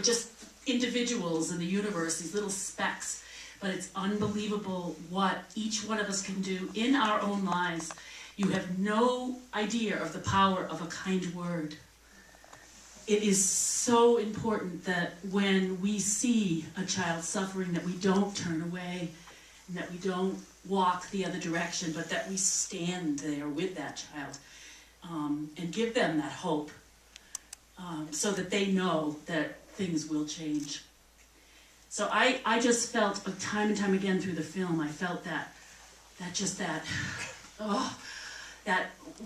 we're just individuals in the universe, these little specks, but it's unbelievable what each one of us can do in our own lives. You have no idea of the power of a kind word. It is so important that when we see a child suffering, that we don't turn away, and that we don't walk the other direction, but that we stand there with that child and give them that hope so that they know that things will change. So I just felt time and time again through the film, I felt that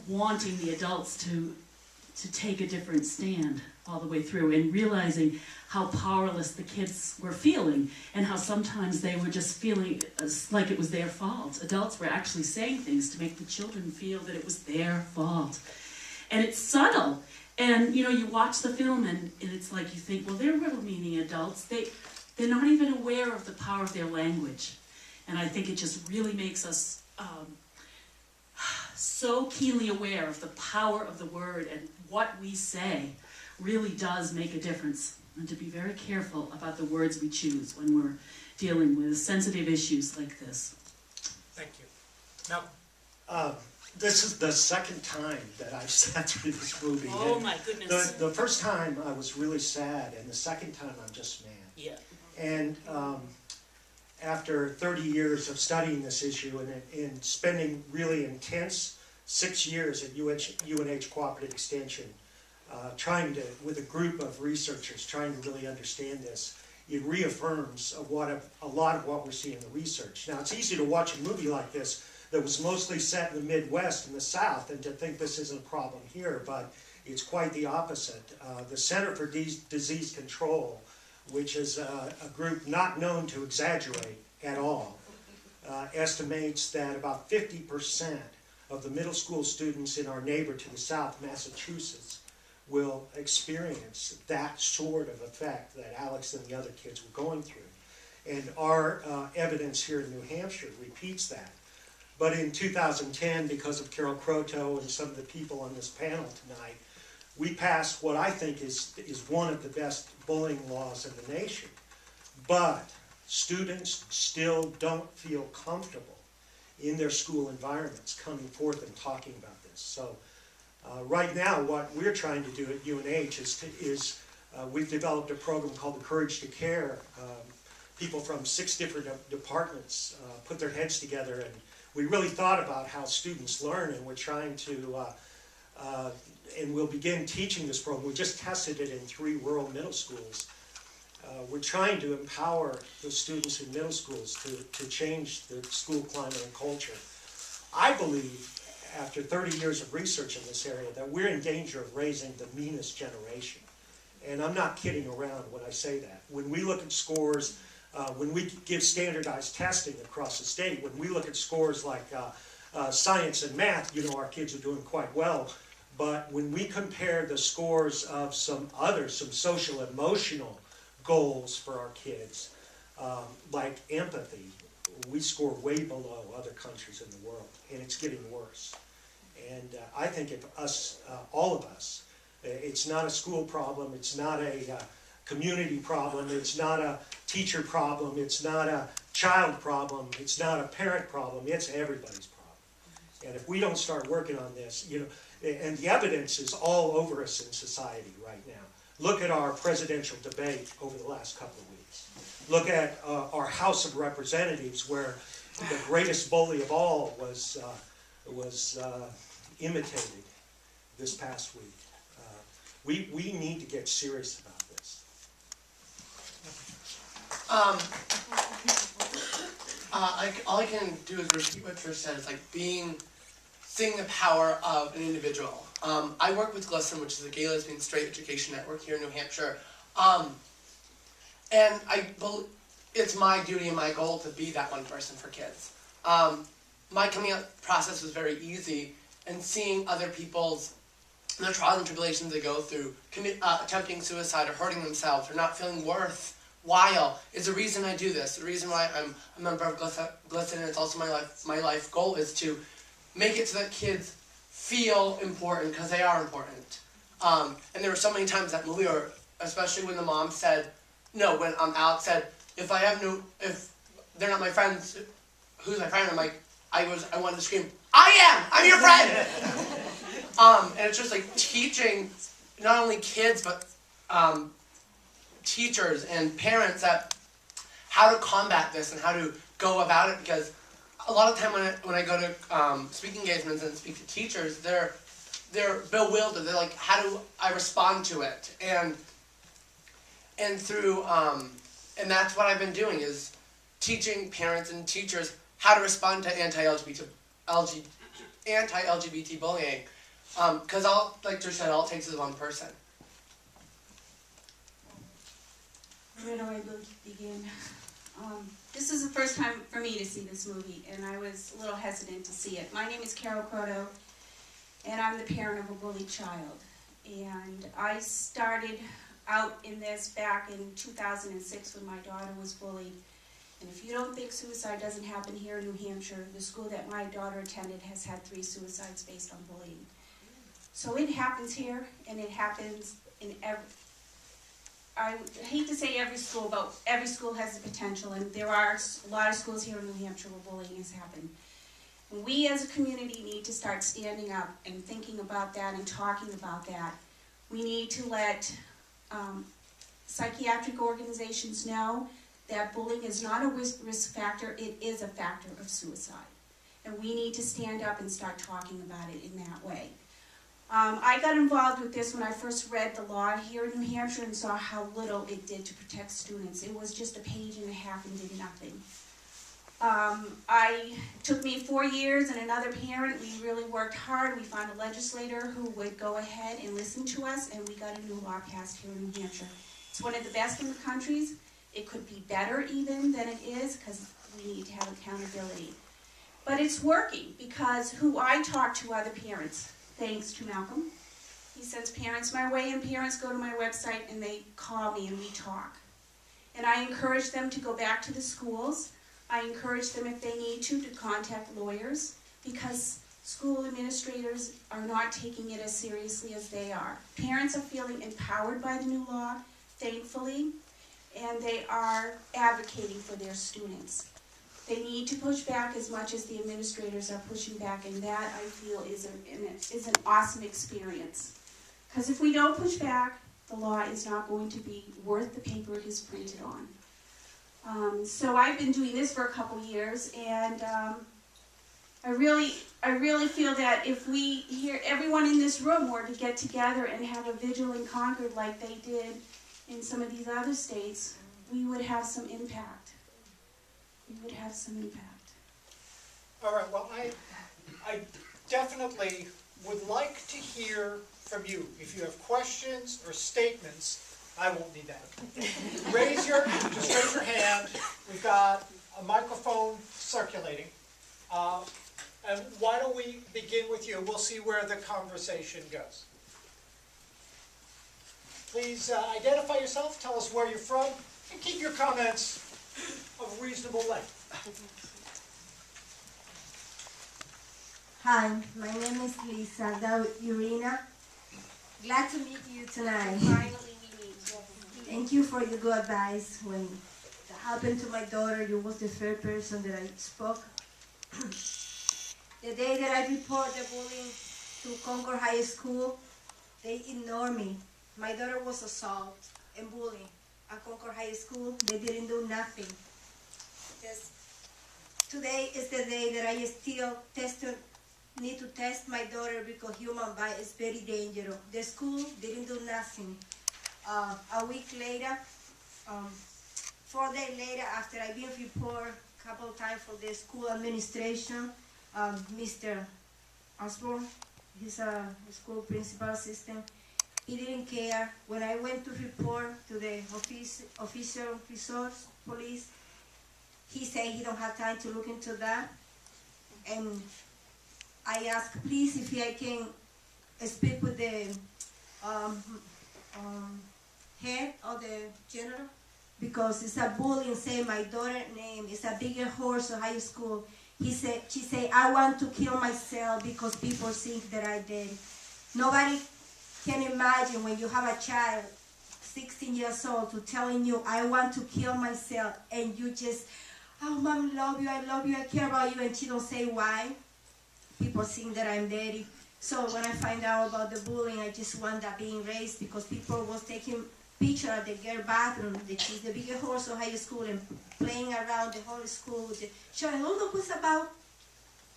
wanting the adults to take a different stand all the way through, and realizing how powerless the kids were feeling, and how sometimes they were just feeling like it was their fault. Adults were actually saying things to make the children feel that it was their fault. And it's subtle. And you watch the film and it's like you think, well, they're well-meaning adults. They're not even aware of the power of their language. And I think it just really makes us so keenly aware of the power of the word, and what we say really does make a difference. And to be very careful about the words we choose when we're dealing with sensitive issues like this. Thank you. Now, this is the second time that I've sat through this movie. Oh my goodness. The first time I was really sad, and the second time I'm just mad. Yeah. And after 30 years of studying this issue and spending really intense 6 years at UNH Cooperative Extension, with a group of researchers trying to really understand this, it reaffirms a lot of what we're seeing in the research. Now, it's easy to watch a movie like this that was mostly set in the Midwest and the South and to think this isn't a problem here, but it's quite the opposite. The Center for Disease Control, which is a group not known to exaggerate at all, estimates that about 50% of the middle school students in our neighbor to the south, Massachusetts, will experience that sort of effect that Alex and the other kids were going through. And our evidence here in New Hampshire repeats that. But in 2010, because of Carol Croteau and some of the people on this panel tonight, we passed what I think is one of the best bullying laws in the nation. But students still don't feel comfortable in their school environments coming forth and talking about this. So right now, what we're trying to do at UNH is we've developed a program called the Courage to Care. People from 6 different departments put their heads together, and we really thought about how students learn, and we're trying to, and we'll begin teaching this program. We just tested it in 3 rural middle schools. We're trying to empower the students in middle schools to change the school climate and culture. I believe, after 30 years of research in this area, that we're in danger of raising the meanest generation. And I'm not kidding around when I say that. When we look at scores, when we give standardized testing across the state, when we look at scores like science and math, our kids are doing quite well. But when we compare the scores of some social emotional goals for our kids, like empathy, we score way below other countries in the world, and it's getting worse. And I think if all of us, it's not a school problem, it's not a community problem, it's not a teacher problem, it's not a child problem, it's not a parent problem, it's everybody's problem. And if we don't start working on this, and the evidence is all over us in society right now. Look at our presidential debate over the last couple of weeks. Look at our House of Representatives, where the greatest bully of all was imitated this past week. We need to get serious about this. All I can do is repeat what Trish said. It's like seeing the power of an individual. I work with GLSEN, which is a gay, lesbian, straight education network here in New Hampshire. And it's my duty and my goal to be that one person for kids. My coming out process was very easy, and seeing other people's the trials and tribulations they go through, attempting suicide or hurting themselves or not feeling worthwhile is the reason I do this. The reason why I'm a member of GLSEN, and it's also my life goal, is to make it so that kids feel important, because they are important. And there were so many times that Malia especially when the mom said, no, when Alex said, if they're not my friends, who's my friend? I'm like, I wanted to scream, I'm your friend! And it's just like teaching not only kids, but teachers and parents that how to combat this and how to go about it, because a lot of time when I go to speaking engagements and speak to teachers, they're bewildered. They're like, how do I respond to it? And through and that's what I've been doing, is teaching parents and teachers how to respond to anti-LGBT bullying. Because like Trish said, all it takes is one person. Where do I begin? This is the first time for me to see this movie, and I was a little hesitant to see it. My name is Croteau, and I'm the parent of a bullied child. And I started out in this back in 2006 when my daughter was bullied. And if you don't think suicide doesn't happen here in New Hampshire, the school that my daughter attended has had 3 suicides based on bullying. So it happens here, and it happens in I hate to say every school, but every school has the potential, and there are a lot of schools here in New Hampshire where bullying has happened. And we as a community need to start standing up and thinking about that and talking about that. We need to let psychiatric organizations know that bullying is not a risk factor, it is a factor of suicide. And we need to stand up and start talking about it in that way. I got involved with this when I first read the law here in New Hampshire and saw how little it did to protect students. It was just a page and a half and did nothing. It took me 4 years and another parent. We really worked hard. We found a legislator who would go ahead and listen to us, and we got a new law passed here in New Hampshire. It's one of the best in the countries. It could be better even than it is, because we need to have accountability. But it's working, because who I talk to are the parents. Thanks to Malcolm. He sends parents my way, and parents go to my website and they call me and we talk. And I encourage them to go back to the schools. I encourage them, if they need to contact lawyers, because school administrators are not taking it as seriously as they are. Parents are feeling empowered by the new law, thankfully, and they are advocating for their students. They need to push back as much as the administrators are pushing back, and that, I feel, is an awesome experience. Because if we don't push back, the law is not going to be worth the paper it is printed on. So I've been doing this for a couple years, and I really feel that if everyone in this room were to get together and have a vigil in Concord like they did in some of these other states, we would have some impact. All right, well, I definitely would like to hear from you. If you have questions or statements, I won't need that. Just raise your hand. We've got a microphone circulating. And why don't we begin with you? We'll see where the conversation goes. Please identify yourself, tell us where you're from, and keep your comments of reasonable length. Hi, my name is Lisa Urina. Glad to meet you tonight. Finally, we meet. Thank you for your good advice. When that happened to my daughter, you was the third person that I spoke. The day that I reported the bullying to Concord High School, they ignored me. My daughter was assaulted and bullied at Concord High School. They didn't do nothing. Today is the day that I still need to test my daughter, because human bite is very dangerous. The school didn't do nothing. A week later, 4 days later, after I've been reported a couple of times for the school administration, Mr. Osborne, he's a school principal assistant, he didn't care. When I went to report to the official resource police, he said he don't have time to look into that. And I asked, please, if I can speak with the head of the general, because it's a bullying, say my daughter's name is a bigger horse of high school. She said, I want to kill myself because people think that I did. Nobody can imagine when you have a child 16 years old to telling you, I want to kill myself, and you just, oh, Mom, I love you, I care about you, and she don't say why. People think that I'm dirty. So when I find out about the bullying, I just want that being raised, because people was taking picture of the girl bathroom, which is the biggest horse of high school, and playing around the whole school, showing, oh, look what's about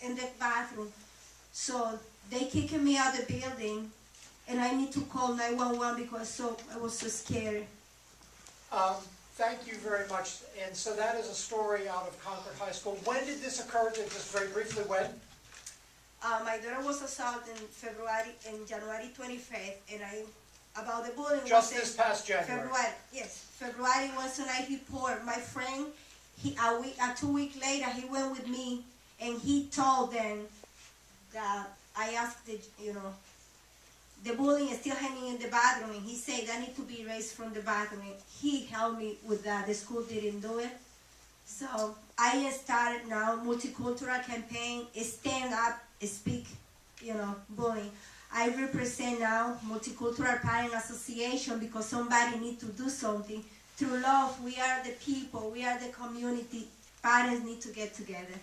in the bathroom. So they kicking me out of the building, and I need to call 911 because I was so scared. Thank you very much. And so that is a story out of Concord High School. When did this occur? Just very briefly, when? My daughter was assaulted in January 25th, and about the bullying. Just this past January? February, yes. February was the night report. My friend, 2 weeks later, he went with me, and he told them that I asked the bullying is still hanging in the bathroom, and he said that need to be erased from the bathroom. He helped me with that. The school didn't do it. So I started now multicultural campaign, stand up, speak, bullying. I represent now Multicultural Parent Association because somebody needs to do something. Through love, we are the people, we are the community. Parents need to get together.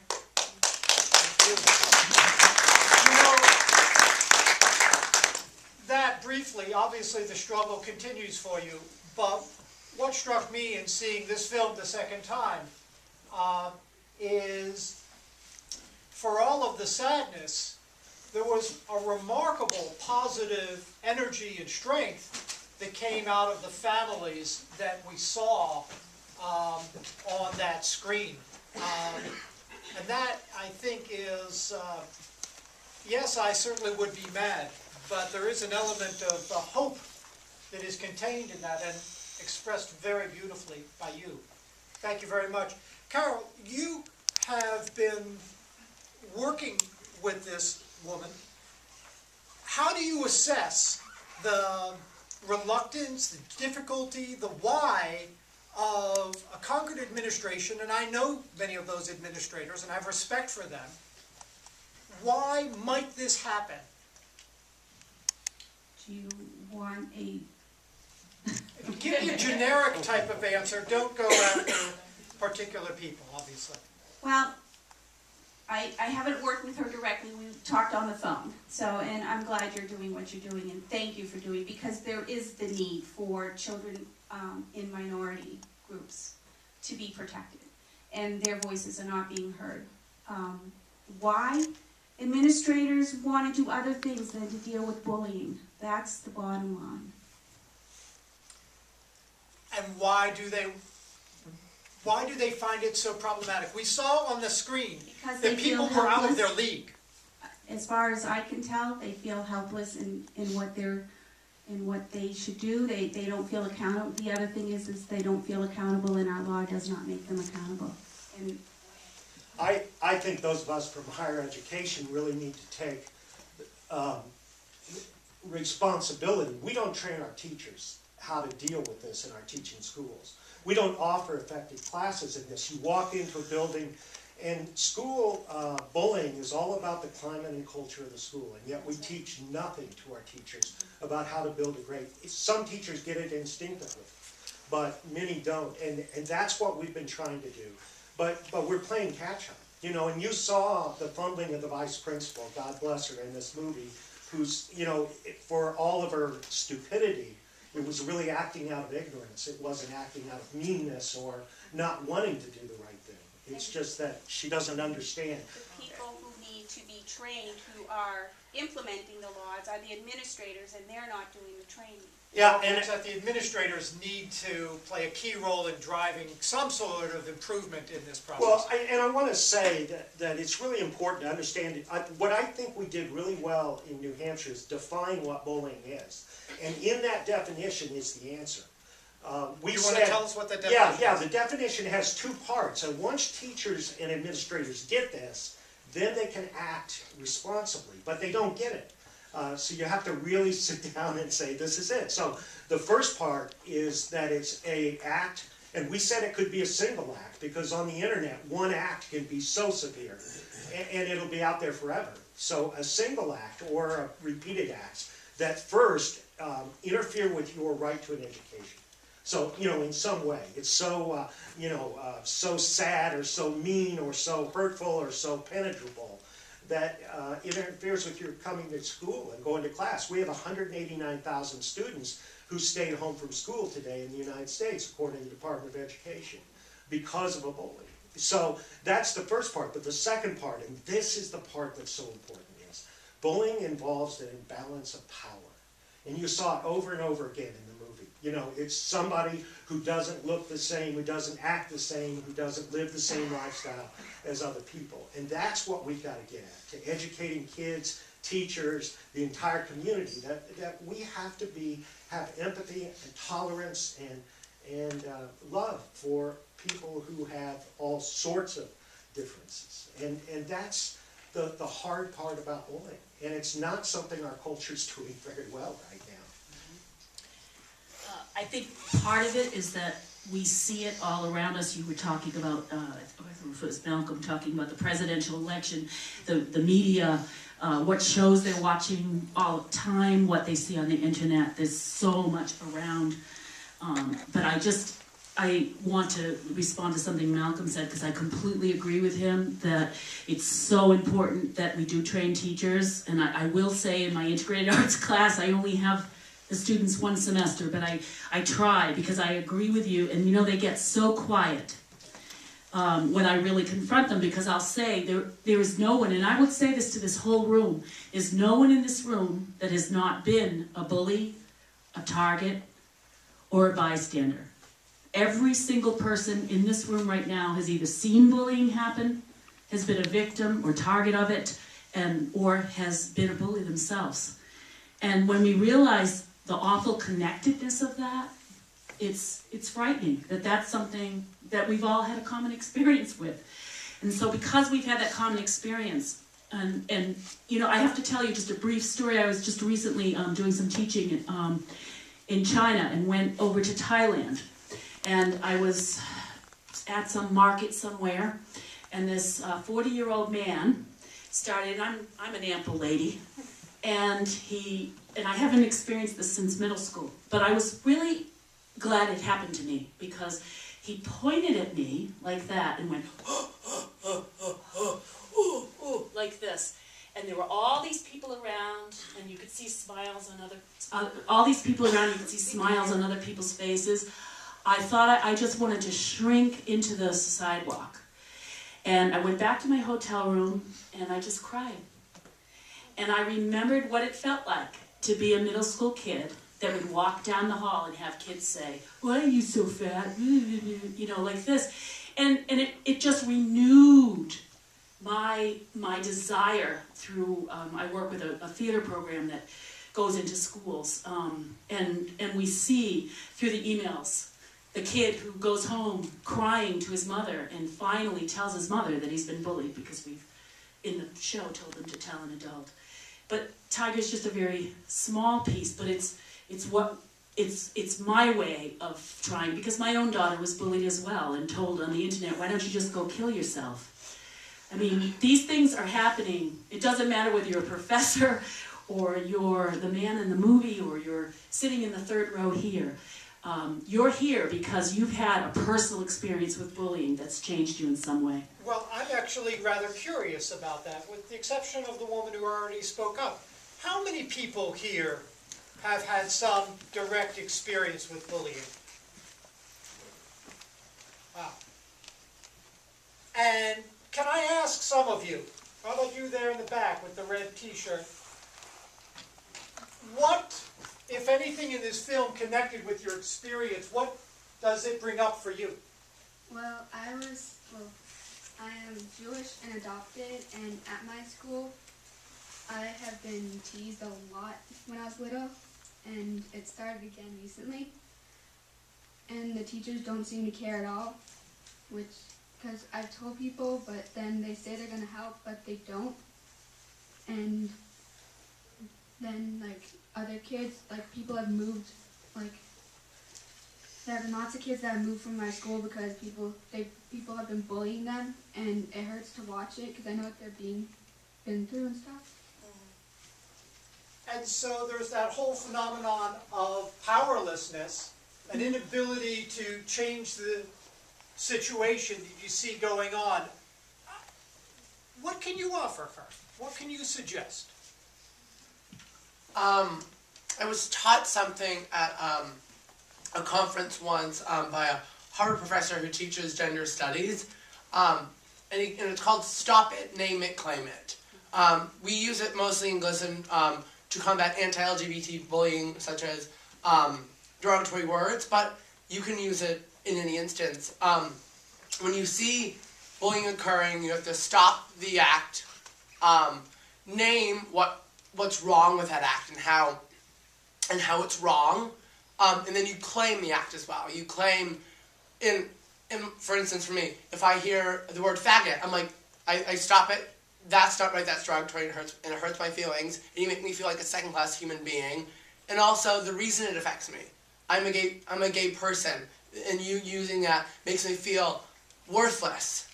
That briefly, obviously the struggle continues for you, but what struck me in seeing this film the second time is, for all of the sadness, there was a remarkable positive energy and strength that came out of the families that we saw on that screen. And that, I think, is, yes, I certainly would be mad, but there is an element of hope that is contained in that and expressed very beautifully by you. Thank you very much. Carol, you have been working with this woman. How do you assess the reluctance, the difficulty, the why of a Concord administration, and I know many of those administrators and I have respect for them, why might this happen? Do you want a... Give me a generic type of answer. Don't go after particular people, obviously. Well, I haven't worked with her directly. We've talked on the phone. And I'm glad you're doing what you're doing, and thank you for doing, because there is the need for children in minority groups to be protected, and their voices are not being heard. Why? Administrators want to do other things than to deal with bullying. That's the bottom line. And why do they find it so problematic? We saw on the screen Because that they feel people were out of helpless. their league. As far as I can tell, they feel helpless in what they should do. They don't feel accountable. The other thing is they don't feel accountable, and our law does not make them accountable. And I think those of us from higher education really need to take responsibility. We don't train our teachers how to deal with this in our teaching schools. We don't offer effective classes in this. You walk into a building, and school bullying is all about the climate and culture of the school, and yet we teach nothing to our teachers about how to build a great... Some teachers get it instinctively, but many don't, and that's what we've been trying to do. But we're playing catch-up, and you saw the fumbling of the vice principal, God bless her, in this movie, who's, for all of her stupidity, it was really acting out of ignorance. It wasn't acting out of meanness or not wanting to do the right thing. It's just that she doesn't understand. the people who need to be trained, who are implementing the laws, are the administrators, and they're not doing the training. Yeah, And and it's that the administrators need to play a key role in driving some sort of improvement in this process. well, I want to say that it's really important to understand it. What I think we did really well in New Hampshire is define what bullying is. And in that definition is the answer. You want to tell us what that definition is? Yeah, the definition has two parts. And once teachers and administrators get this, then they can act responsibly. But they don't get it. So you have to really sit down and say, this is it. So the first part is that it's an act, and we said it could be a single act, because on the internet, one act can be so severe, and it'll be out there forever. So a single act or a repeated acts that first interfere with your right to an education. So, you know, in some way, it's so, so sad or so mean or so hurtful or so penetrable that it interferes with your coming to school and going to class. We have 189,000 students who stayed home from school today in the United States, according to the Department of Education, because of a bully. So that's the first part, but the second part, and this is the part that's so important, is bullying involves an imbalance of power. And you saw it over and over again in the movie. You know, it's somebody who doesn't look the same, who doesn't act the same, who doesn't live the same lifestyle as other people. And that's what we've got to get at, to educating kids, teachers, the entire community, that we have to have empathy and tolerance and love for people who have all sorts of differences. And that's the hard part about bullying. And it's not something our culture's doing very well right now. I think part of it is that we see it all around us. You were talking about, I think it was Malcolm talking about the presidential election, the media, what shows they're watching all the time, what they see on the internet. There's so much around. But I want to respond to something Malcolm said, because I completely agree with him that it's so important that we do train teachers. And I will say in my integrated arts class, I only have the students one semester, but I try, because I agree with you. And you know, they get so quiet when I really confront them, because I'll say there is no one, and I would say this to this whole room, is no one in this room that has not been a bully, a target, or a bystander. Every single person in this room right now has either seen bullying happen, has been a victim or target of it, or has been a bully themselves. And when we realize the awful connectedness of that, it's frightening that that's something that we've all had a common experience with. And so because we've had that common experience, and you know, I have to tell you just a brief story. I was just recently doing some teaching in China and went over to Thailand. And I was at some market somewhere, and this 40-year-old man started, I'm an ample lady, and I haven't experienced this since middle school, but I was really glad it happened to me, because he pointed at me like that and went, like this. And there were all these people around, and you could see smiles on all these people around, you could see smiles on other people's faces. I thought I just wanted to shrink into the sidewalk. And I went back to my hotel room, and I just cried. And I remembered what it felt like to be a middle school kid that would walk down the hall and have kids say, "Why are you so fat?" You know, like this. And it just renewed my desire through, I work with a theater program that goes into schools, and we see through the emails the kid who goes home crying to his mother and finally tells his mother that he's been bullied, because we've, in the show, told him to tell an adult. But T.I.G.E.R is just a very small piece, but it's my way of trying, because my own daughter was bullied as well and told on the internet, "Why don't you just go kill yourself?" I mean, these things are happening. It doesn't matter whether you're a professor or you're the man in the movie or you're sitting in the third row here. You're here because you've had a personal experience with bullying that's changed you in some way. Well, I'm actually rather curious about that, with the exception of the woman who already spoke up. How many people here have had some direct experience with bullying? Wow. And can I ask some of you, how about you there in the back with the red t-shirt, what, if anything, in this film connected with your experience, what does it bring up for you? Well, I am Jewish and adopted, and at my school, I have been teased a lot when I was little, and it started again recently. And the teachers don't seem to care at all, because I've told people, but then they say they're going to help, but they don't. And then, like, other kids, like, people have moved, like, there have been lots of kids that have moved from my school because people have been bullying them, and it hurts to watch it because I know what they're been through and stuff. And so there's that whole phenomenon of powerlessness an inability to change the situation that you see going on. What can you offer her? What can you suggest? I was taught something at a conference once by a Harvard professor who teaches gender studies, and it's called Stop It, Name It, Claim It. We use it mostly in GLSEN to combat anti-LGBT bullying, such as derogatory words, but you can use it in any instance. When you see bullying occurring, you have to stop the act, name what's wrong with that act and how it's wrong, and then you claim the act as well. You claim, for instance, for me, if I hear the word faggot, I'm like, I stop it. That's not right. That's derogatory, and it hurts my feelings, and you make me feel like a second-class human being. And also, the reason it affects me, I'm a gay person, and you using that makes me feel worthless.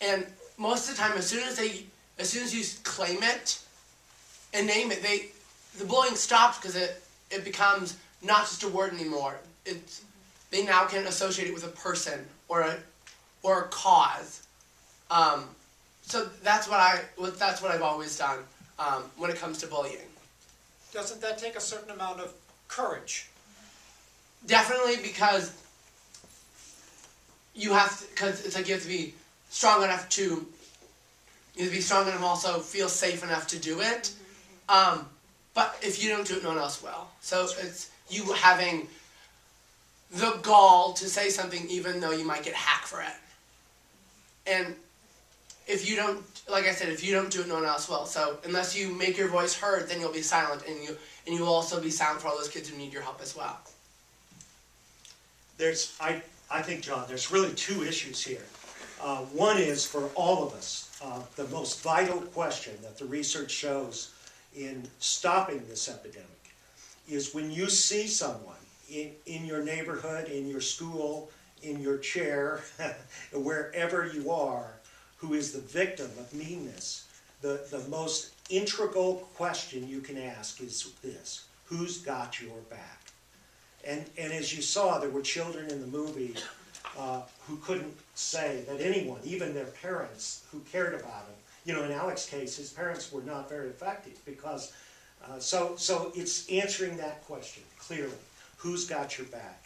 And most of the time, as soon as you claim it and name it, the bullying stops because it becomes not just a word anymore. They now can associate it with a person or a cause. So that's what I've always done when it comes to bullying. Doesn't that take a certain amount of courage? Definitely, because it's like you have to be strong enough to. You have to be strong enough and also feel safe enough to do it. But if you don't do it, no one else will. So it's you having the gall to say something even though you might get hacked for it. And if you don't, like I said, if you don't do it, no one else will. So unless you make your voice heard, then you'll be silent, and you will also be silent for all those kids who need your help as well. I think, John, there's really two issues here. One is for all of us, the most vital question that the research shows in stopping this epidemic is when you see someone in your neighborhood, in your school, in your chair, wherever you are, who is the victim of meanness, the most integral question you can ask is this: who's got your back? And as you saw, there were children in the movie who couldn't say that anyone, even their parents who cared about him, you know, in Alex's case, his parents were not very effective because, so it's answering that question clearly. Who's got your back?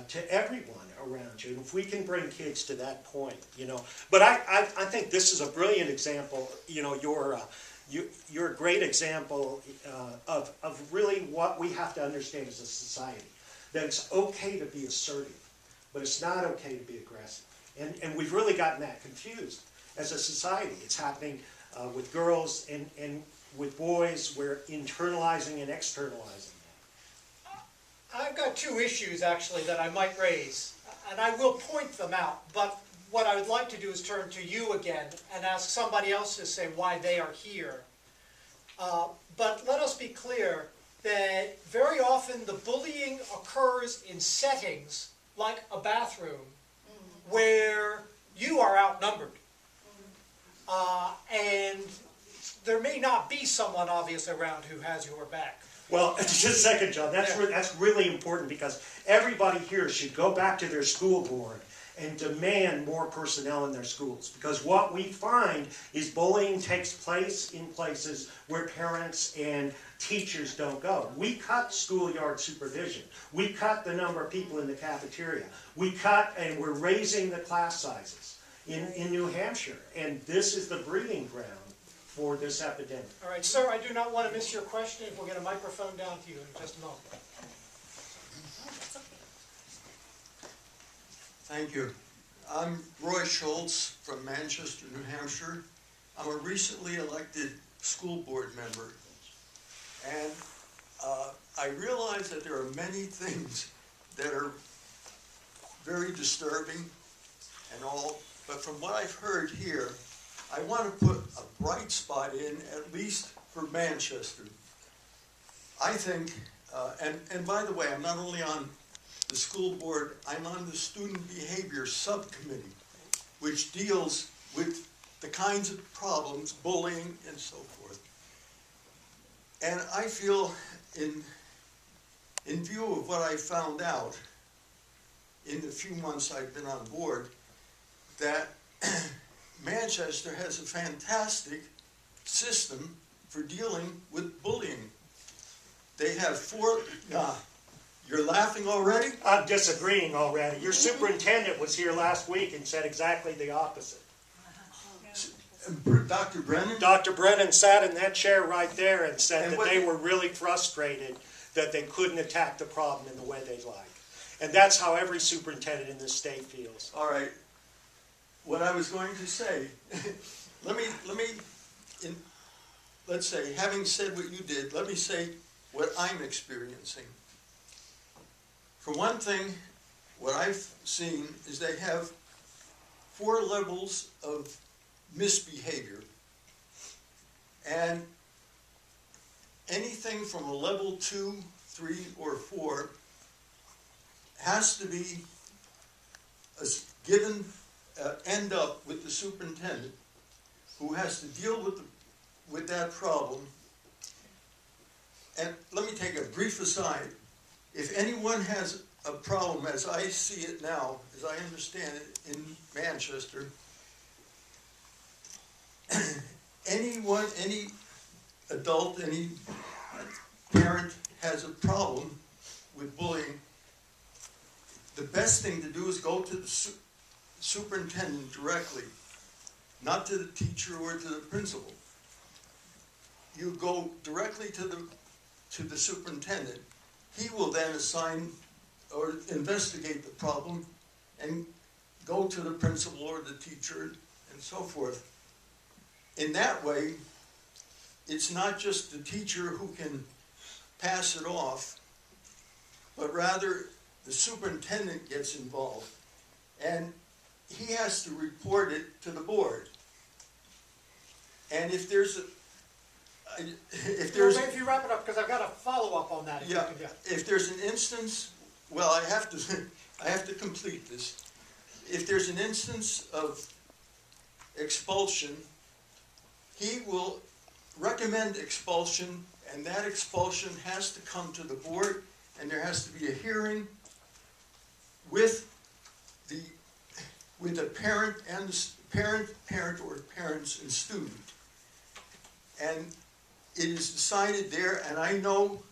To everyone around you. And if we can bring kids to that point, you know. But I think this is a brilliant example. You know, you're a great example of really what we have to understand as a society. That it's okay to be assertive, but it's not okay to be aggressive. And we've really gotten that confused as a society. It's happening with girls and with boys. We're internalizing and externalizing. I've got two issues, actually, that I might raise, and I will point them out, but what I would like to do is turn to you again and ask somebody else to say why they are here. But let us be clear that very often the bullying occurs in settings like a bathroom where you are outnumbered. And there may not be someone obvious around who has your back. Well, just a second, John. That's really important because everybody here should go back to their school board and demand more personnel in their schools. Because what we find is bullying takes place in places where parents and teachers don't go. We cut schoolyard supervision. We cut the number of people in the cafeteria. We cut and we're raising the class sizes in New Hampshire. And this is the breeding ground for this epidemic. All right, sir, I do not want to miss your question. We'll get a microphone down to you in just a moment. Thank you. I'm Roy Schultz from Manchester, New Hampshire. I'm a recently elected school board member. And I realize that there are many things that are very disturbing and all, but from what I've heard here, I want to put a bright spot in, at least for Manchester. I think, and by the way, I'm not only on the school board, I'm on the student behavior subcommittee, which deals with the kinds of problems, bullying and so forth. And I feel, in view of what I found out, in the few months I've been on board that Manchester has a fantastic system for dealing with bullying. They have you're laughing already? I'm disagreeing already. Your superintendent was here last week and said exactly the opposite. Dr. Brennan? Dr. Brennan sat in that chair right there and said And that what- they were really frustrated that they couldn't attack the problem in the way they'd like. And that's how every superintendent in this state feels. All right. What I was going to say, let's say, having said what you did, let me say what I'm experiencing. For one thing, what I've seen is they have 4 levels of misbehavior. And anything from a level 2, 3, or 4 has to be given, end up with the superintendent, who has to deal with that problem. And let me take a brief aside. If anyone has a problem, as I see it now, as I understand it in Manchester, any adult, any parent has a problem with bullying, the best thing to do is go to the superintendent directly, not to the teacher or to the principal. You go directly to the superintendent. He will then assign or investigate the problem and go to the principal or the teacher and so forth. In that way, it's not just the teacher who can pass it off, but rather the superintendent gets involved, and he has to report it to the board. And if there's If you wrap it up, because I've got a follow-up on that. yeah, if there's an instance, well, I have to complete this. If there's an instance of expulsion, he will recommend expulsion, and that expulsion has to come to the board, and there has to be a hearing with the parent and the parent or parents and student. And it is decided there, and I know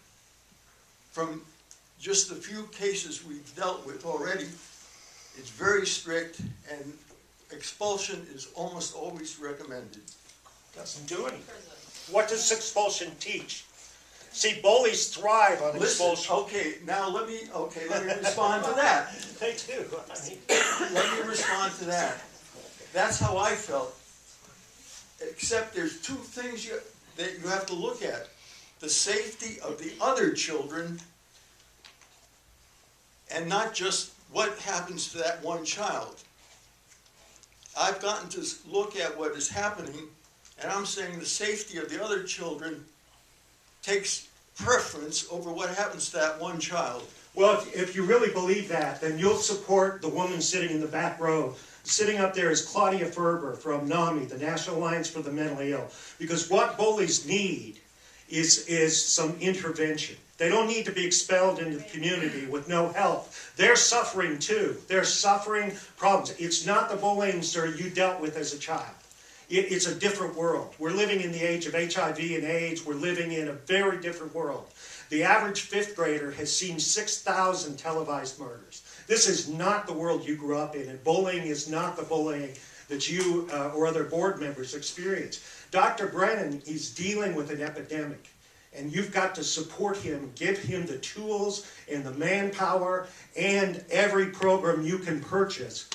from just the few cases we've dealt with already, it's very strict, and expulsion is almost always recommended. Doesn't do anything. What does expulsion teach? See, bullies thrive on expulsion. Okay, now let me respond to that. They do. Let me respond to that. That's how I felt. Except there's 2 things that you have to look at. The safety of the other children, and not just what happens to that one child. I've gotten to look at what is happening, and I'm saying the safety of the other children takes preference over what happens to that one child. Well, if you really believe that, then you'll support the woman sitting in the back row. Sitting up there is Claudia Ferber from NAMI, the National Alliance for the Mentally Ill. Because what bullies need is some intervention. They don't need to be expelled into the community with no help. They're suffering too. They're suffering problems. It's not the bullying, sir, you dealt with as a child. It's a different world. We're living in the age of HIV and AIDS. We're living in a very different world. The average 5th grader has seen 6,000 televised murders. This is not the world you grew up in, and bullying is not the bullying that you or other board members experience. Dr. Brennan is dealing with an epidemic, and you've got to support him, give him the tools and the manpower and every program you can purchase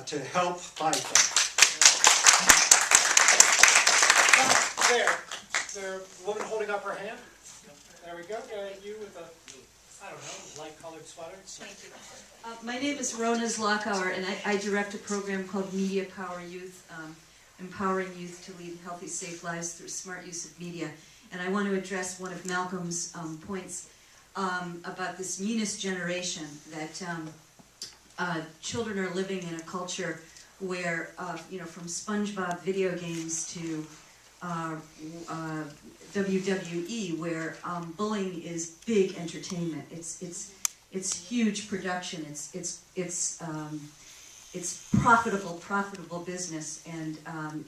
to help fight that. There, the woman holding up her hand. There we go. You with a, I don't know, light-colored sweater. Thank you. My name is Rona Zlakauer, and I direct a program called Media Power Youth, empowering youth to lead healthy, safe lives through smart use of media. And I want to address one of Malcolm's points about this meanest generation, that children are living in a culture where, from SpongeBob video games to WWE, where bullying is big entertainment. It's It's huge production. It's profitable business, and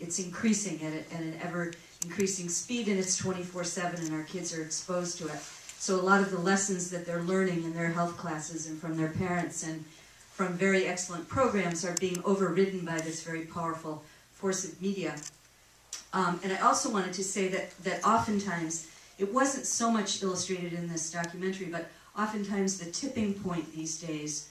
it's increasing at an ever increasing speed, and it's 24/7, and our kids are exposed to it. So a lot of the lessons that they're learning in their health classes and from their parents and from very excellent programs are being overridden by this very powerful force of media. And I also wanted to say that oftentimes, it wasn't so much illustrated in this documentary, but oftentimes the tipping point these days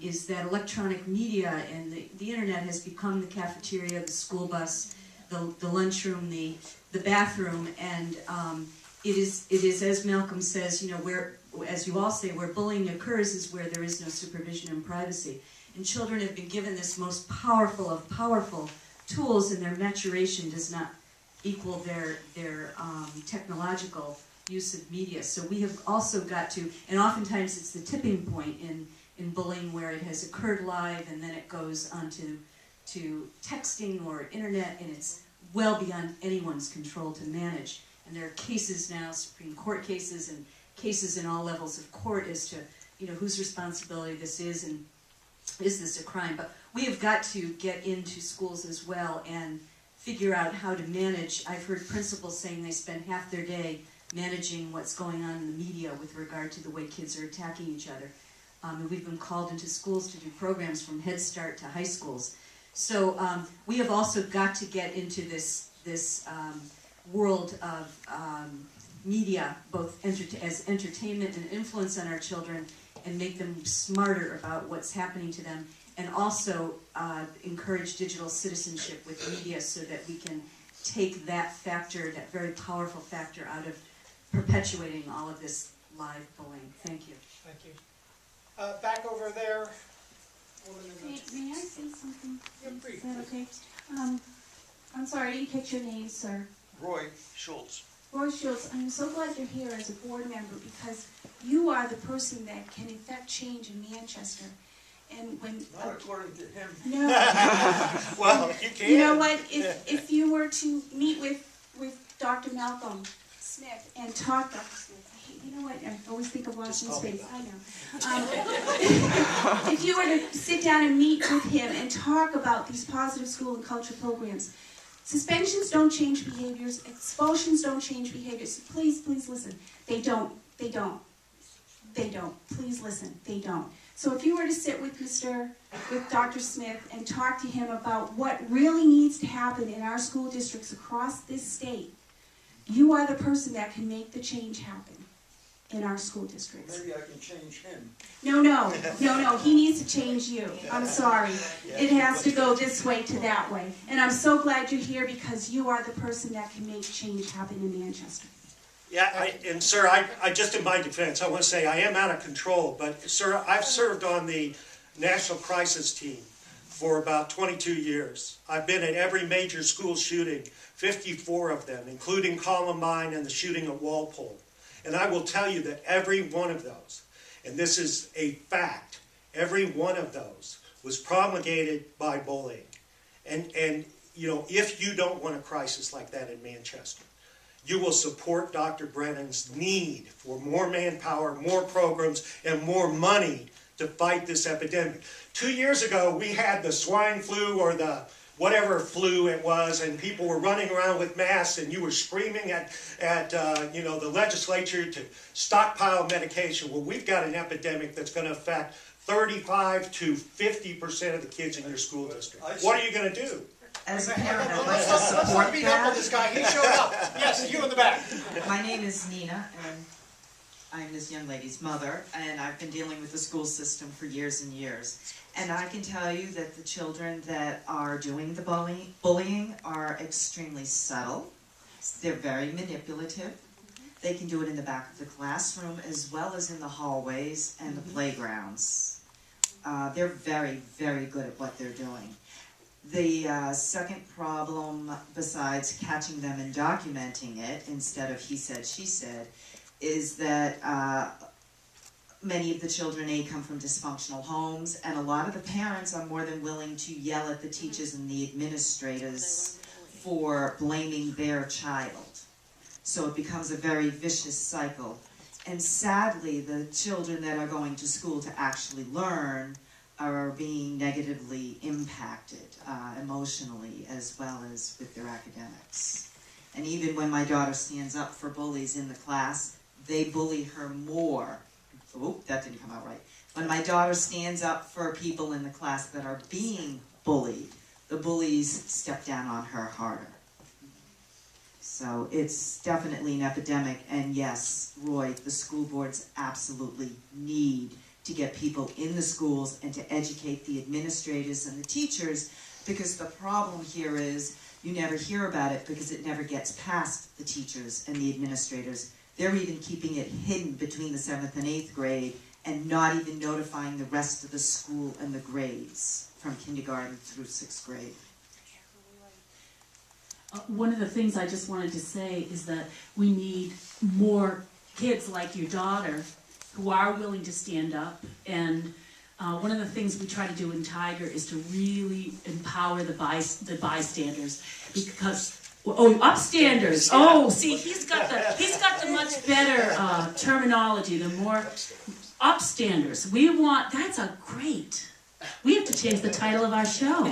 is that electronic media and the internet has become the cafeteria, the school bus, the lunchroom, the bathroom, and it is, as Malcolm says, where, as you all say, where bullying occurs is where there is no supervision and privacy. And children have been given this most powerful of powerful tools, and their maturation does not equal their technological use of media. So we have also got to, and oftentimes it's the tipping point in bullying where it has occurred live and then it goes on to texting or internet, and it's well beyond anyone's control to manage. And there are cases now, Supreme Court cases and cases in all levels of court as to whose responsibility this is and is this a crime. But we have got to get into schools as well and figure out how to manage. I've heard principals saying they spend half their day managing what's going on in the media with regard to the way kids are attacking each other. And we've been called into schools to do programs from Head Start to high schools. So we have also got to get into this world of media, both as entertainment and influence on our children, and make them smarter about what's happening to them, and also encourage digital citizenship with media so that we can take that factor, that very powerful factor, out of perpetuating all of this live bullying. Thank you. Thank you. Back over there. Woman in the- May I say something? Yeah, brief. Is that okay? I'm sorry, I didn't catch your name, sir. Roy Schultz. Roy Schultz, I'm so glad you're here as a board member, because you are the person that can effect change in Manchester. And when Not according to him. no, Well, you can. you know what? If you were to meet with Dr. Malcolm Smith and talk, Dr. Smith, you know what? I always think of Washington's face. I know. If you were to sit down and meet with him and talk about these positive school and culture programs, suspensions don't change behaviors. Expulsions don't change behaviors. Please listen. They don't. Please listen. They don't. So if you were to sit with Dr. Smith and talk to him about what really needs to happen in our school districts across this state, you are the person that can make the change happen in our school districts. Maybe I can change him. No, he needs to change you. I'm sorry. It has to go this way to that way. And I'm so glad you're here, because you are the person that can make change happen in Manchester. Yeah, and sir, I just in my defense, I want to say I am out of control, but sir, I've served on the National Crisis Team for about 22 years. I've been at every major school shooting, 54 of them, including Columbine and the shooting at Walpole. And I will tell you that every one of those, and this is a fact, every one of those was promulgated by bullying. And if you don't want a crisis like that in Manchester, you will support Dr. Brennan's need for more manpower, more programs, and more money to fight this epidemic. 2 years ago, we had the swine flu or the whatever flu it was, and people were running around with masks, and you were screaming at the legislature to stockpile medication. Well, we've got an epidemic that's going to affect 35 to 50% of the kids in your school district. What are you going to do? As a parent, I'd like Let's to not support beat up on this that. guy. He showed up. Yes, you in the back. My name is Nina, and I'm this young lady's mother, and I've been dealing with the school system for years and years. And I can tell you that the children that are doing the bullying are extremely subtle. They're very manipulative. They can do it in the back of the classroom as well as in the hallways and the playgrounds. They're very, very good at what they're doing. The second problem, besides catching them and documenting it instead of he said, she said, is that many of the children, come from dysfunctional homes, and a lot of the parents are more than willing to yell at the teachers and the administrators for blaming their child. So it becomes a very vicious cycle. And sadly, the children that are going to school to actually learn are being negatively impacted emotionally as well as with their academics. And even when my daughter stands up for bullies in the class, they bully her more. Oop, that didn't come out right. When my daughter stands up for people in the class that are being bullied, the bullies step down on her harder. So it's definitely an epidemic, and yes, Roy, the school boards absolutely need to get people in the schools and to educate the administrators and the teachers, because the problem here is you never hear about it because it never gets past the teachers and the administrators. They're even keeping it hidden between the 7th and 8th grade and not even notifying the rest of the school and the grades from kindergarten through 6th grade. One of the things I just wanted to say is that we need more kids like your daughter who are willing to stand up, and one of the things we try to do in T.I.G.E.R is to really empower the bystanders, because upstanders. Oh, see, he's got the much better terminology. The more upstanders. That's a great. We have to change the title of our show.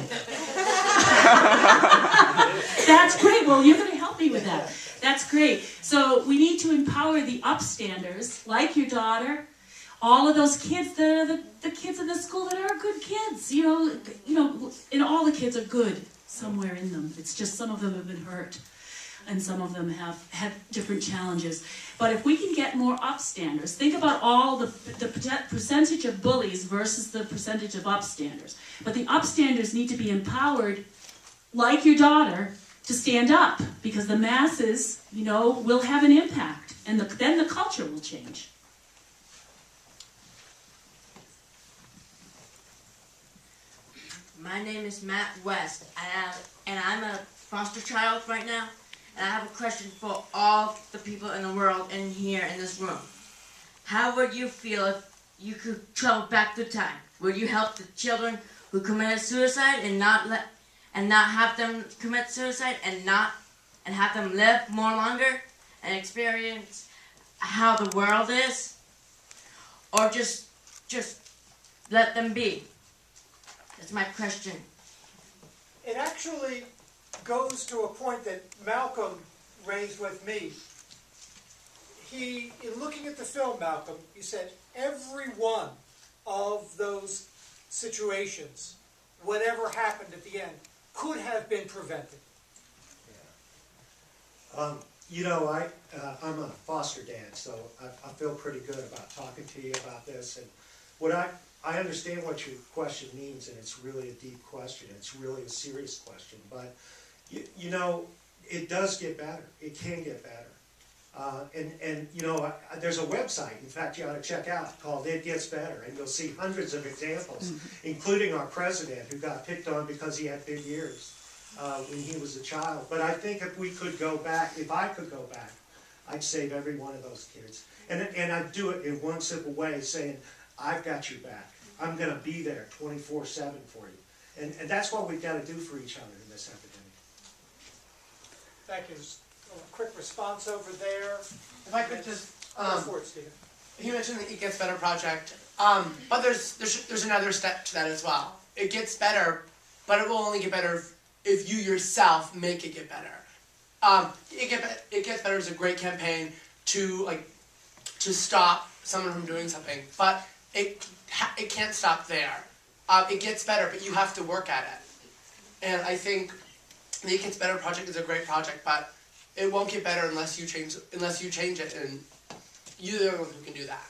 That's great. Well, you're going to help me with that. That's great. So we need to empower the upstanders, like your daughter, all of those kids that are the kids in the school that are good kids. You know, and all the kids are good somewhere in them. It's just some of them have been hurt, and some of them have had different challenges. But if we can get more upstanders, think about all the percentage of bullies versus the percentage of upstanders. But the upstanders need to be empowered, like your daughter, to stand up, because the masses, you know, will have an impact, and then the culture will change. My name is Matt West, and I'm a foster child right now, and I have a question for all the people in the world in here in this room. How would you feel if you could travel back through time? Would you help the children who committed suicide and not have them commit suicide and have them live more longer and experience how the world is? Or just let them be? That's my question. It actually goes to a point that Malcolm raised with me. In looking at the film, Malcolm, he said every one of those situations, whatever happened at the end, could have been prevented. Yeah. You know, I'm a foster dad, so I feel pretty good about talking to you about this. And what I understand what your question means, and it's really a deep question. It's really a serious question. But, you know, it does get better. It can get better. And you know, there's a website, in fact, you ought to check out, called It Gets Better. And you'll see hundreds of examples, including our president, who got picked on because he had big ears when he was a child. But I think if we could go back, if I could go back, I'd save every one of those kids. And I'd do it in one simple way, saying, I've got your back. I'm going to be there 24/7 for you. And that's what we've got to do for each other in this epidemic. Thank you. Just a quick response over there. If I could just, Go for it, Stephen. you mentioned the It Gets Better project, but there's another step to that as well. It gets better, but it will only get better if you yourself make it get better. It Gets Better is a great campaign to stop someone from doing something, but it can't stop there. It gets better, but you have to work at it. And I think the It Gets Better project is a great project, but it won't get better unless you change it, and you're the only one who can do that.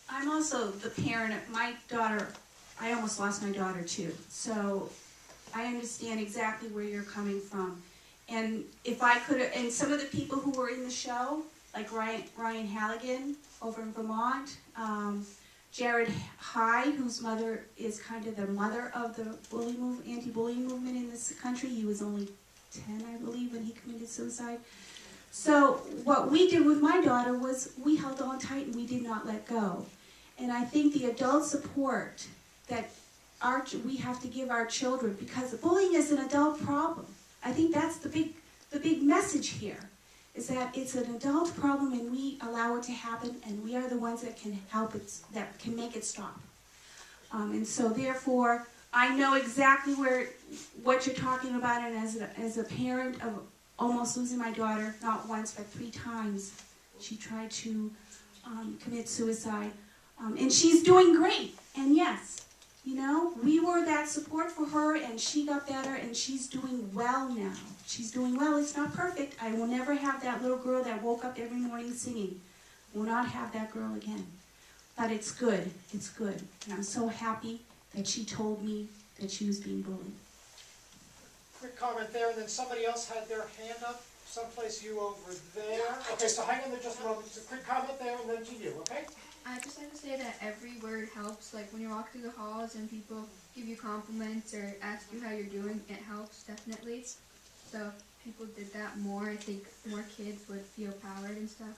I'm also the parent of my daughter. I almost lost my daughter too, so I understand exactly where you're coming from. And if I could, and some of the people who were in the show, like Ryan Halligan over in Vermont, Jared High, whose mother is kind of the mother of the anti-bullying movement in this country. He was only 10, I believe, when he committed suicide. So what we did with my daughter was we held on tight and we did not let go. And I think the adult support that we have to give our children, because bullying is an adult problem. I think that's the big message here, is that it's an adult problem and we allow it to happen, and we are the ones that can help it, that can make it stop. And so therefore, I know exactly what you're talking about, and as a parent of almost losing my daughter, not once but 3 times, she tried to commit suicide, and she's doing great. And yes, you know, we were that support for her, and she got better, and she's doing well now. She's doing well. It's not perfect. I will never have that little girl that woke up every morning singing. Will not have that girl again. But it's good. It's good. And I'm so happy that she told me that she was being bullied. Quick comment there, and then somebody else had their hand up. Someplace you over there. Okay, so hang on there just a moment. So quick comment there, and then to you, okay? I just like to say that every word helps. Like when you walk through the halls and people give you compliments or ask you how you're doing, it helps definitely. So if people did that more, I think more kids would feel powered and stuff.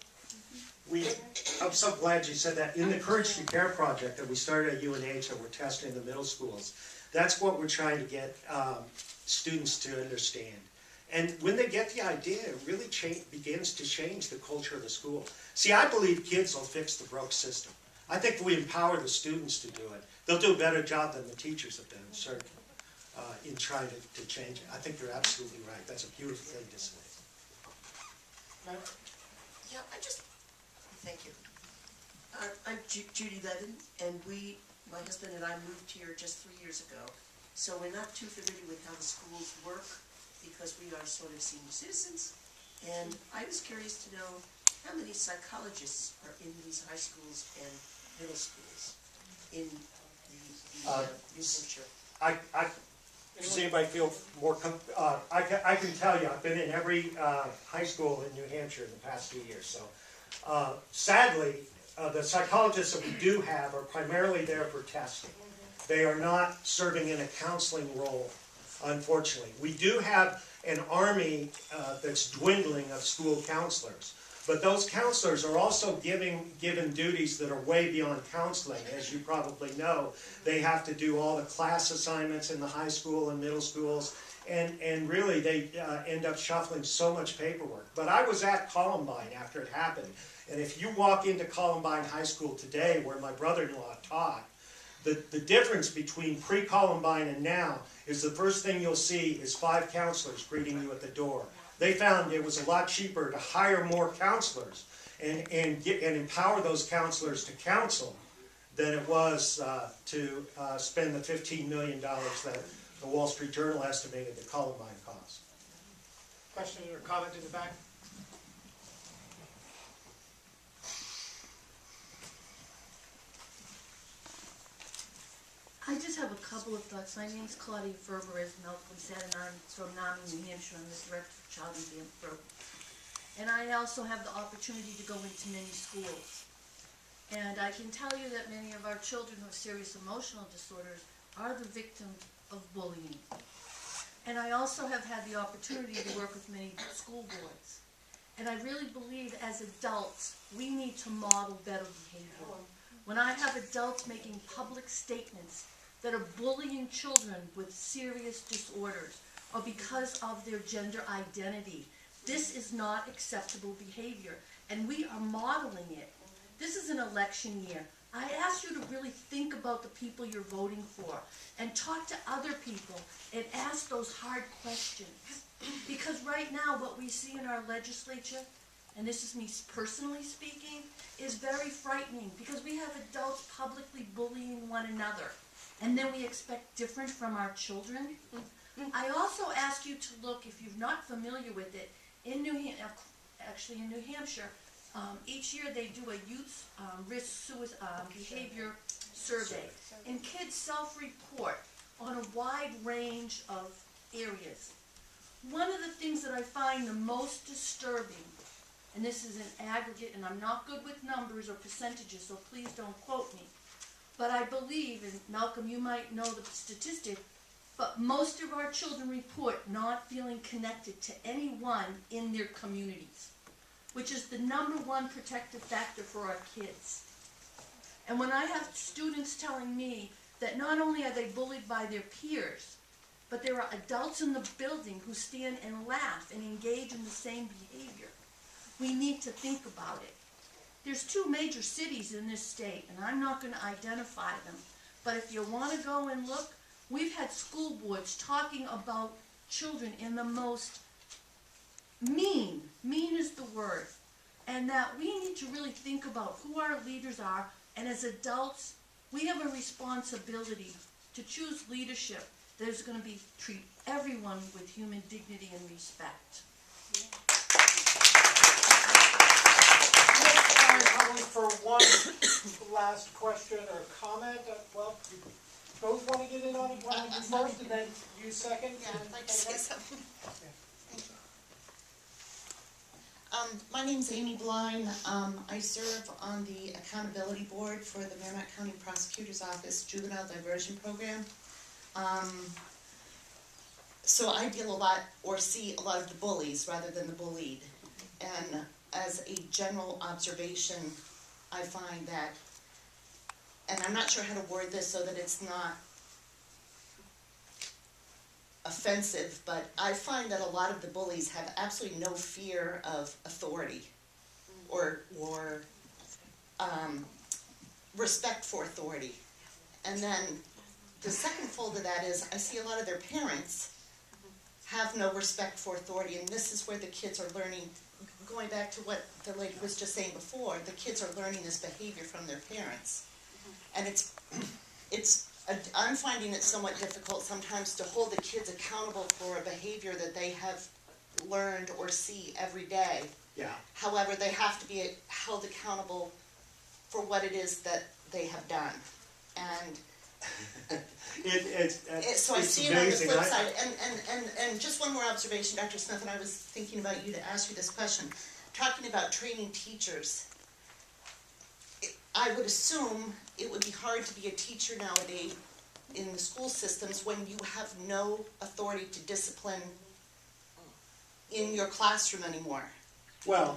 I'm so glad you said that. In the T.I.G.E.R project that we started at UNH that we're testing in the middle schools, that's what we're trying to get students to understand. And when they get the idea, it really begins to change the culture of the school. See, I believe kids will fix the broke system. I think if we empower the students to do it, they'll do a better job than the teachers have done, certainly, in trying to change it. I think you're absolutely right. That's a beautiful thing to say. Yeah, thank you. I'm Judy Levin, and my husband and I moved here just 3 years ago. So we're not too familiar with how the schools work because we are sort of senior citizens. And I was curious to know how many psychologists are in these high schools and middle schools in New Hampshire. Does anybody feel more I can tell you, I've been in every high school in New Hampshire in the past 2 years. So sadly, the psychologists that we do have are primarily there for testing. They are not serving in a counseling role, unfortunately. We do have an army that's dwindling of school counselors. But those counselors are also given duties that are way beyond counseling. As you probably know, they have to do all the class assignments in the high school and middle schools, and really they end up shuffling so much paperwork. But I was at Columbine after it happened, and if you walk into Columbine High School today, where my brother-in-law taught, the difference between pre-Columbine and now is the first thing you'll see is 5 counselors greeting you at the door. They found it was a lot cheaper to hire more counselors and empower those counselors to counsel than it was to spend the $15 million that the Wall Street Journal estimated that Columbine cost. Question or comment in the back? I just have a couple of thoughts. My name's Claudia Ferber, as Malcolm said, and I'm from NAMI, New Hampshire. I'm the director of Child Advanced Program. And I also have the opportunity to go into many schools. And I can tell you that many of our children with serious emotional disorders are the victims of bullying. And I also have had the opportunity to work with many school boards. And I really believe as adults, we need to model better behavior. When I have adults making public statements that are bullying children with serious disorders or because of their gender identity, this is not acceptable behavior, and we are modeling it. This is an election year. I ask you to really think about the people you're voting for and talk to other people and ask those hard questions. Because right now what we see in our legislature, and this is me personally speaking, is very frightening because we have adults publicly bullying one another, and then we expect different from our children. I also ask you to look, if you're not familiar with it, in New Hampshire, each year they do a youth risk behavior survey, and kids self-report on a wide range of areas. One of the things that I find the most disturbing, and this is an aggregate, and I'm not good with numbers or percentages, so please don't quote me, but I believe, and Malcolm, you might know the statistic, but most of our children report not feeling connected to anyone in their communities, which is the #1 protective factor for our kids. And when I have students telling me that not only are they bullied by their peers, but there are adults in the building who stand and laugh and engage in the same behavior, we need to think about it. There's 2 major cities in this state, and I'm not going to identify them, but if you want to go and look, we've had school boards talking about children in the most mean is the word, and that we need to really think about who our leaders are, and as adults, we have a responsibility to choose leadership that is going to treat everyone with human dignity and respect. Probably for one last question or comment. Well, you both want to get in on it? Why don't you first and then you second? Yeah, I'd like to say something. Thank you. My name's Amy Blind. I serve on the accountability board for the Merrimack County Prosecutor's Office Juvenile Diversion Program. So I deal a lot, or see a lot of the bullies rather than the bullied. And as a general observation, I find that, and I'm not sure how to word this so that it's not offensive, but I find that a lot of the bullies have absolutely no fear of authority or respect for authority. And then the second fold of that is I see a lot of their parents have no respect for authority, and this is where the kids are learning, going back to what the lady was just saying before, the kids are learning this behavior from their parents. And I'm finding it somewhat difficult sometimes to hold the kids accountable for a behavior that they have learned or see every day. Yeah. However, they have to be held accountable for what it is that they have done. And so I see it on the flip side. And just one more observation, Dr. Smith, and I was thinking about you to ask you this question. Talking about training teachers, I would assume it would be hard to be a teacher nowadays in the school systems when you have no authority to discipline in your classroom anymore. Well,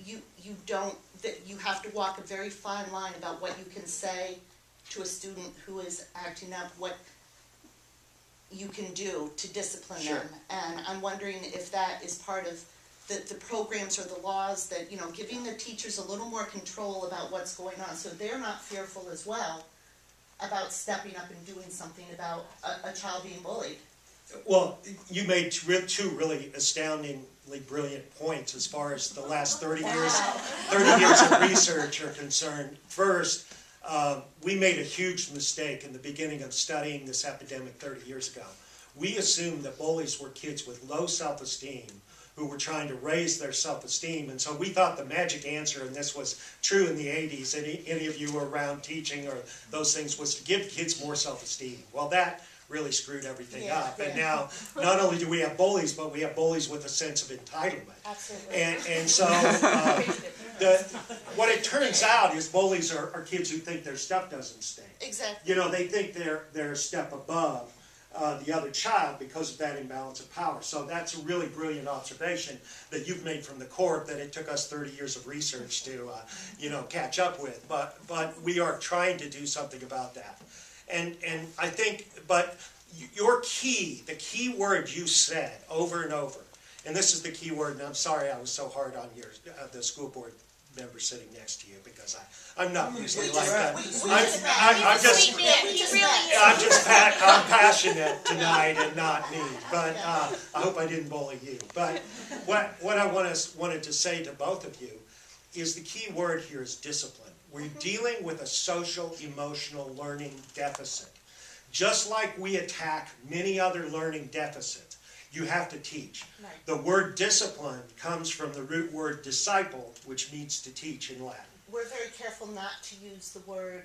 you have to walk a very fine line about what you can say to a student who is acting up, what you can do to discipline them. And I'm wondering if that is part of the programs or the laws that, you know, giving the teachers a little more control about what's going on so they're not fearful as well about stepping up and doing something about a child being bullied. Well, you made 2 really astoundingly brilliant points as far as the last 30 years of research are concerned. First, we made a huge mistake in the beginning of studying this epidemic 30 years ago. We assumed that bullies were kids with low self-esteem who were trying to raise their self-esteem, and so we thought the magic answer, and this was true in the 80s, any of you who were around teaching or those things, was to give kids more self-esteem. Well, that really screwed everything up. And now, not only do we have bullies, but we have bullies with a sense of entitlement. Absolutely. And so, what it turns out is bullies are kids who think their stuff doesn't stink. Exactly. You know, they think they're a step above the other child because of that imbalance of power. So that's a really brilliant observation that you've made from the court that it took us 30 years of research to, catch up with. But we are trying to do something about that. And I think, but the key word you said over and over, and this is the key word, and I'm sorry I was so hard on the school board member sitting next to you because I'm not usually like that. I'm passionate tonight and not mean, but I hope I didn't bully you. But what I wanted to say to both of you is the key word here is discipline. We're dealing with a social, emotional learning deficit. Just like we attack many other learning deficits, you have to teach. Right. The word discipline comes from the root word disciple, which means to teach in Latin. We're very careful not to use the word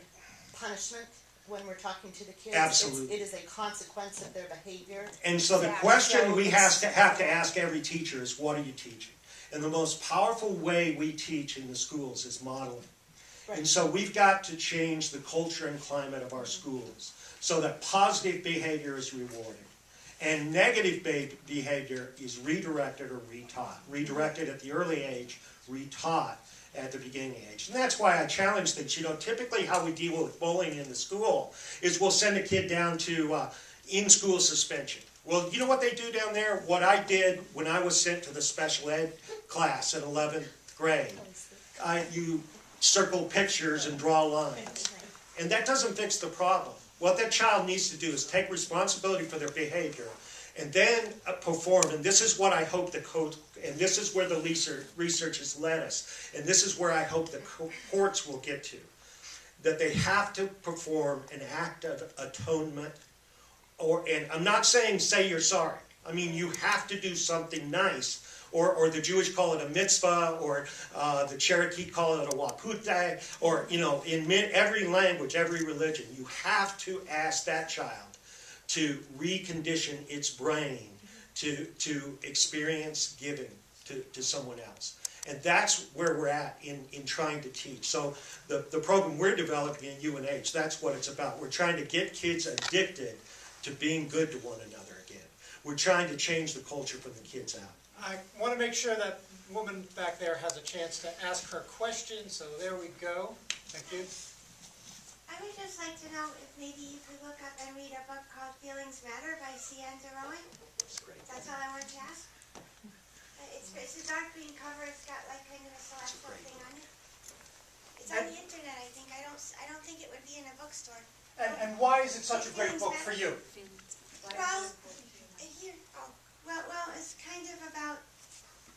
punishment when we're talking to the kids. Absolutely. It is a consequence of their behavior. And so the question we have to ask every teacher is, what are you teaching? And the most powerful way we teach in the schools is modeling. Right. And so we've got to change the culture and climate of our schools so that positive behavior is rewarded and negative behavior is redirected or retaught. Redirected at the early age, retaught at the beginning age. And that's why I challenge things. You know, typically how we deal with bullying in the school is we'll send a kid down to in-school suspension. Well, you know what they do down there? What I did when I was sent to the special ed class in 11th grade. You circle pictures and draw lines. And that doesn't fix the problem. What that child needs to do is take responsibility for their behavior and then perform. And this is what I hope and this is where the research has led us. And this is where I hope the courts will get to. That they have to perform an act of atonement. And I'm not saying say you're sorry. I mean, you have to do something nice. Or the Jewish call it a mitzvah, or the Cherokee call it a wapute, or, you know, in every language, every religion, you have to ask that child to recondition its brain to experience giving to someone else. And that's where we're at in trying to teach. So the program we're developing at UNH, that's what it's about. We're trying to get kids addicted to being good to one another again. We're trying to change the culture from the kids out. I want to make sure that woman back there has a chance to ask her question, so there we go. Thank you. I would just like to know if maybe you could look up and read a book called Feelings Matter by C.N. Derowan. That's all I wanted to ask. It's a dark green cover. It's got like kind of a celestial thing on it. It's on the internet, I think. I don't think it would be in a bookstore. And why is it such a great book for you? Well, it's kind of about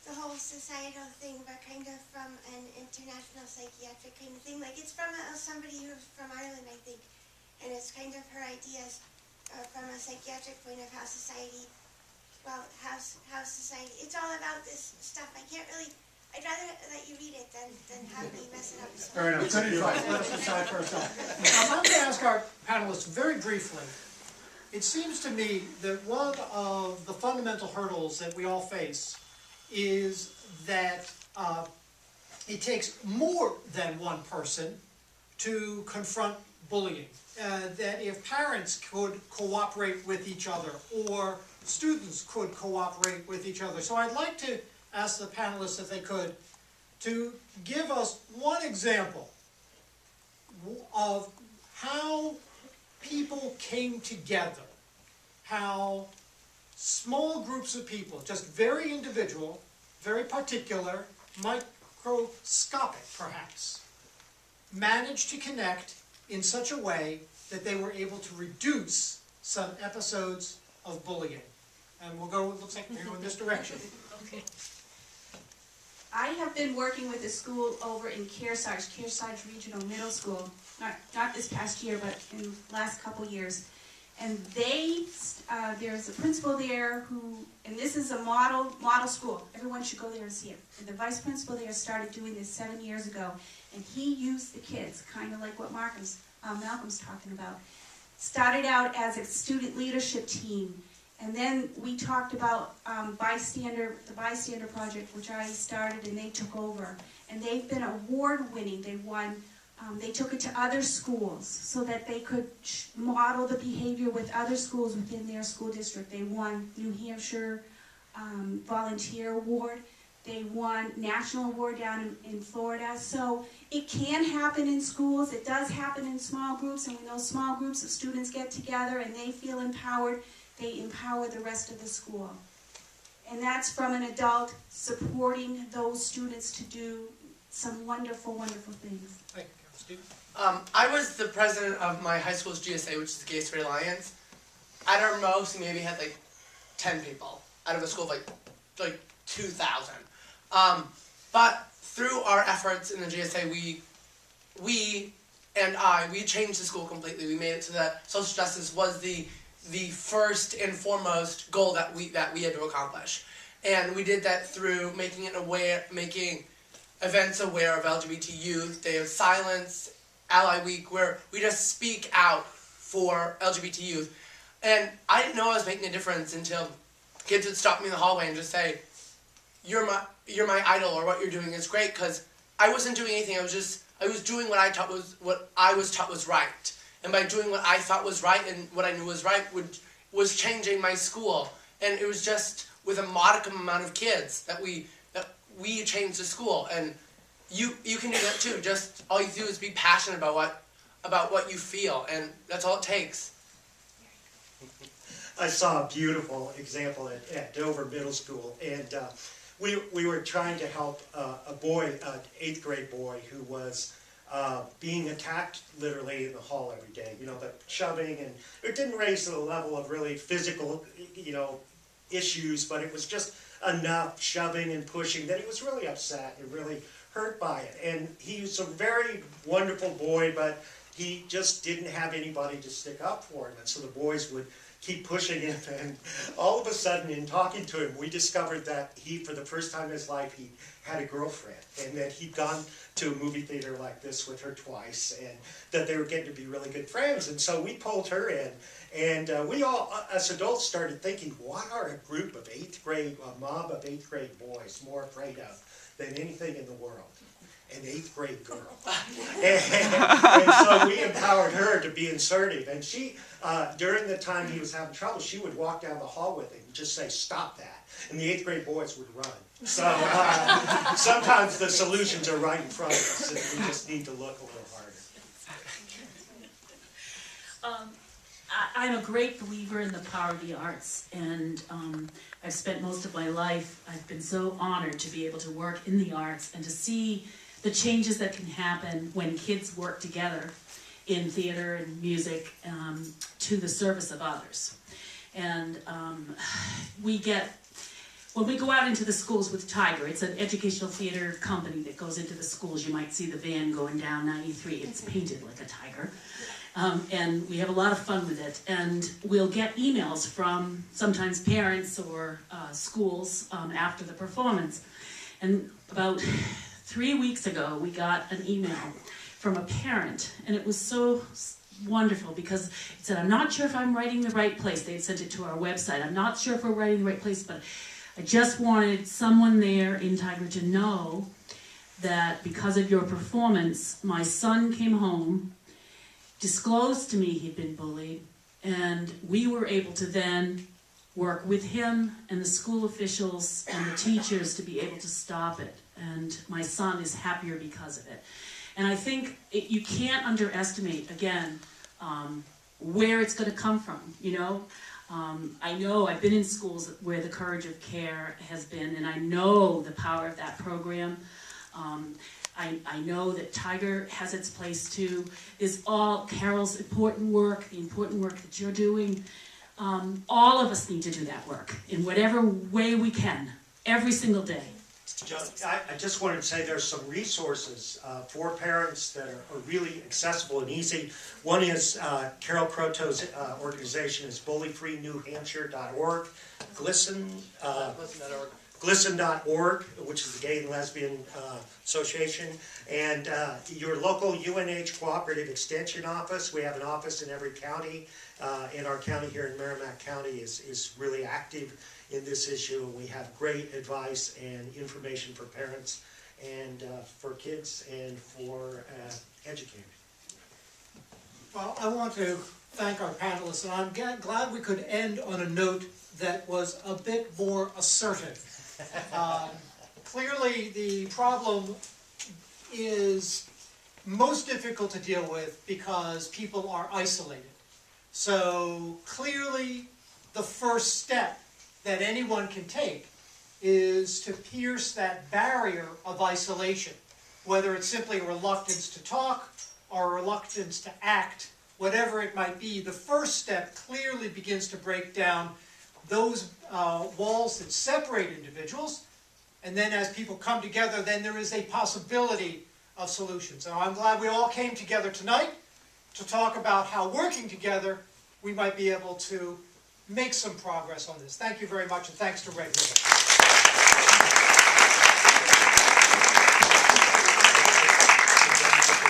the whole societal thing, but kind of from an international psychiatric kind of thing. Like, it's from somebody who's from Ireland, I think, and it's kind of her ideas from a psychiatric point of how society, it's all about this stuff. I'd rather that you read it than have me mess it up. So. Fair enough. Good advice. Let us decide for ourselves. I'm going to ask our panelists very briefly. It seems to me that one of the fundamental hurdles that we all face is that it takes more than one person to confront bullying. That if parents could cooperate with each other, or students could cooperate with each other. So I'd like to ask the panelists, if they could, to give us one example of how people came together, how small groups of people, just very individual, very particular, microscopic perhaps, managed to connect in such a way that they were able to reduce some episodes of bullying. And we'll go, it looks like we're going this direction. Okay. I have been working with a school over in Kearsarge Regional Middle School, not this past year, but in the last couple years. And there's a principal there who, and this is a model school. Everyone should go there and see it. And the vice principal there started doing this 7 years ago. And he used the kids, kind of like what Malcolm's talking about. Started out as a student leadership team. And then we talked about the Bystander Project, which I started and they took over. And they've been award-winning. They won. They took it to other schools so that they could model the behavior with other schools within their school district. They won New Hampshire Volunteer Award. They won National Award down in Florida. So it can happen in schools. It does happen in small groups. And when those small groups of students get together and they feel empowered, they empower the rest of the school. And that's from an adult supporting those students to do some wonderful, wonderful things. Thank you, Steve. I was the president of my high school's GSA, which is the Gay Straight Alliance. At our most, we maybe had like 10 people out of a school of like 2,000. But through our efforts in the GSA, we changed the school completely. We made it so that social justice was the first and foremost goal that we had to accomplish. And we did that through making events aware of LGBT youth, Day of Silence, Ally Week, where we just speak out for LGBT youth. And I didn't know I was making a difference until kids would stop me in the hallway and just say, you're my idol, or what you're doing is great, because I wasn't doing anything. I was doing what I was taught was right. And by doing what I thought was right and what I knew was right was changing my school. And it was just with a modicum amount of kids that we changed the school. And you can do that too. Just all you do is be passionate about what you feel, and that's all it takes. I saw a beautiful example at Dover Middle School, and we were trying to help a boy, an 8th grade boy, who was being attacked literally in the hall every day. You know, the shoving, and it didn't raise to the level of really physical, you know, issues, but it was just enough shoving and pushing that he was really upset and really hurt by it. And he was a very wonderful boy, but he just didn't have anybody to stick up for him, and so the boys would keep pushing him, and all of a sudden, in talking to him, we discovered that he, for the first time in his life, he had a girlfriend, and that he'd gone to a movie theater like this with her twice, and that they were getting to be really good friends. And so we pulled her in, and we all, as adults, started thinking, what are a group of 8th grade, a mob of 8th grade boys more afraid of than anything in the world? An 8th grade girl. And so we empowered her to be assertive. And she, during the time he was having trouble, she would walk down the hall with him and just say, stop that. And the 8th grade boys would run. So sometimes the solutions are right in front of us, and we just need to look a little harder. I'm a great believer in the power of the arts, and I've spent most of my life, I've been so honored to be able to work in the arts and to see the changes that can happen when kids work together in theater and music to the service of others. And when we go out into the schools with T.I.G.E.R, it's an educational theater company that goes into the schools. You might see the van going down 93. It's painted like a tiger. And we have a lot of fun with it. And we'll get emails from sometimes parents or schools after the performance. And about 3 weeks ago, we got an email from a parent, and it was so wonderful because it said, I'm not sure if I'm writing the right place. They had sent it to our website. I'm not sure if we're writing the right place, but I just wanted someone there in T.I.G.E.R to know that because of your performance, my son came home, disclosed to me he'd been bullied, and we were able to then work with him and the school officials and the teachers to be able to stop it. And my son is happier because of it. And I think you can't underestimate, again, where it's going to come from, you know? I know I've been in schools where the Courage of Care has been, and I know the power of that program. I know that T.I.G.E.R has its place too. There's all Carol's important work, the important work that you're doing. All of us need to do that work in whatever way we can, every single day. I just wanted to say there's some resources for parents that are really accessible and easy. One is Carol Croteau's organization is bullyfreenewhampshire.org, GLSEN.org, which is the Gay and Lesbian Association, and your local UNH Cooperative Extension Office. We have an office in every county, and our county here in Merrimack County is really active in this issue, and we have great advice and information for parents and for kids and for educators. Well, I want to thank our panelists, and I'm glad we could end on a note that was a bit more assertive. Clearly, the problem is most difficult to deal with because people are isolated. So clearly, the first step that anyone can take is to pierce that barrier of isolation, whether it's simply a reluctance to talk or a reluctance to act, whatever it might be. The first step clearly begins to break down those walls that separate individuals, and then as people come together, then there is a possibility of solutions. So I'm glad we all came together tonight to talk about how working together we might be able to make some progress on this. Thank you very much, and thanks to Red Ribbon.